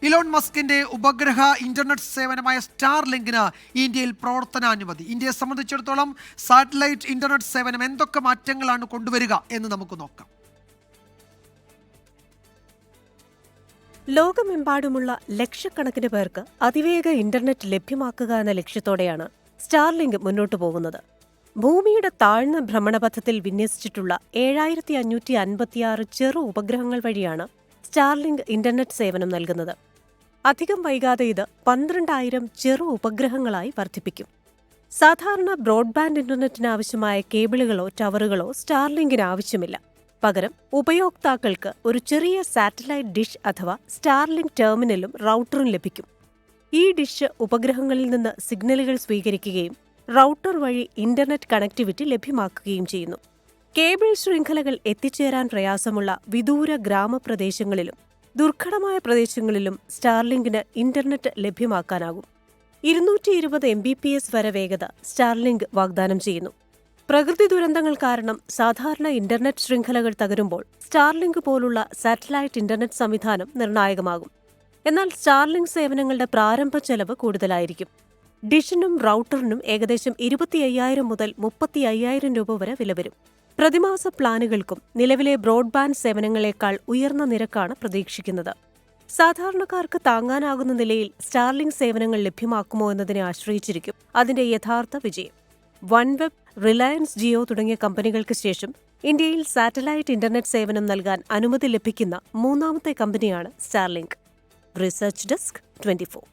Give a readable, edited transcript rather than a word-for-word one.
Elon മസ്കിന്റെ ഉപഗ്രഹ internet സേവനമായ സ്റ്റാർലിങ്കിന് ഇന്ത്യയിൽ പ്രവർത്തനാനുമതി. ഇന്ത്യയെ സംബന്ധിച്ചിടത്തോളം സാറ്റലൈറ്റ് ഇന്റർനെറ്റ് സേവനം എന്തൊക്കെ മാറ്റങ്ങളാണ് കൊണ്ടുവരിക എന്ന് നമുക്ക് നോക്കാം. ലോകമെമ്പാടുമുള്ള ലക്ഷക്കണക്കിന് പേർക്ക് അതിവേഗ ഇന്റർനെറ്റ് ലഭ്യമാക്കുക എന്ന ലക്ഷ്യത്തോടെയാണ് സ്റ്റാർലിങ്ക് മുന്നോട്ടു പോകുന്നത്. ഭൂമിയുടെ താഴ്ന്ന ഭ്രമണപഥത്തിൽ വിന്യസിച്ചിട്ടുള്ള 7556 ചെറു ഉപഗ്രഹങ്ങൾ വഴിയാണ് സ്റ്റാർലിങ്ക് ഇന്റർനെറ്റ് സേവനം നൽകുന്നത്. അധികം വൈകാതെ ഇത് 12,000 ചെറു ഉപഗ്രഹങ്ങളായി വർദ്ധിപ്പിക്കും. സാധാരണ ബ്രോഡ്ബാൻഡ് ഇന്റർനെറ്റിന് ആവശ്യമായ കേബിളുകളോ ടവറുകളോ സ്റ്റാർലിങ്കിന് ആവശ്യമില്ല. പകരം ഉപയോക്താക്കൾക്ക് ഒരു ചെറിയ സാറ്റലൈറ്റ് ഡിഷ് അഥവാ സ്റ്റാർലിങ്ക് ടെർമിനലും റൗട്ടറും ലഭിക്കും. ഈ ഡിഷ് ഉപഗ്രഹങ്ങളിൽ നിന്ന് സിഗ്നലുകൾ സ്വീകരിക്കുകയും റൗട്ടർ വഴി ഇന്റർനെറ്റ് കണക്ടിവിറ്റി ലഭ്യമാക്കുകയും ചെയ്യുന്നു. കേബിൾ ശൃംഖലകൾ എത്തിച്ചേരാൻ പ്രയാസമുള്ള വിദൂര ഗ്രാമപ്രദേശങ്ങളിലും ദുർഘടമായ പ്രദേശങ്ങളിലും സ്റ്റാർലിങ്കിന് ഇന്റർനെറ്റ് ലഭ്യമാക്കാനാകും. 220 Mbps വരെ വേഗത സ്റ്റാർലിങ്ക് വാഗ്ദാനം ചെയ്യുന്നു. പ്രകൃതി ദുരന്തങ്ങൾ കാരണം സാധാരണ ഇന്റർനെറ്റ് ശൃംഖലകൾ തകരുമ്പോൾ സ്റ്റാർലിങ്ക് പോലുള്ള സാറ്റലൈറ്റ് ഇന്റർനെറ്റ് സംവിധാനം നിർണായകമാകും. എന്നാൽ സ്റ്റാർലിങ്ക് സേവനങ്ങളുടെ പ്രാരംഭ ചെലവ് കൂടുതലായിരിക്കും. ഡിഷിനും റൗട്ടറിനും ഏകദേശം 25,000 മുതൽ 35,000 രൂപ വരെ വില വരും. പ്രതിമാസ പ്ലാനുകൾക്കും നിലവിലെ ബ്രോഡ്ബാൻഡ് സേവനങ്ങളെക്കാൾ ഉയർന്ന നിരക്കാണ് പ്രതീക്ഷിക്കുന്നത്. സാധാരണക്കാർക്ക് താങ്ങാനാകുന്ന നിലയിൽ സ്റ്റാർലിങ്ക് സേവനങ്ങൾ ലഭ്യമാക്കുമോ എന്നതിനെ ആശ്രയിച്ചിരിക്കും അതിന്റെ യഥാർത്ഥ വിജയം. വൺവെബ്, റിലയൻസ് ജിയോ തുടങ്ങിയ കമ്പനികൾക്ക് ശേഷം ഇന്ത്യയിൽ സാറ്റലൈറ്റ് ഇന്റർനെറ്റ് സേവനം നൽകാൻ അനുമതി ലഭിക്കുന്ന മൂന്നാമത്തെ കമ്പനിയാണ് സ്റ്റാർലിങ്ക്. Research desk 24.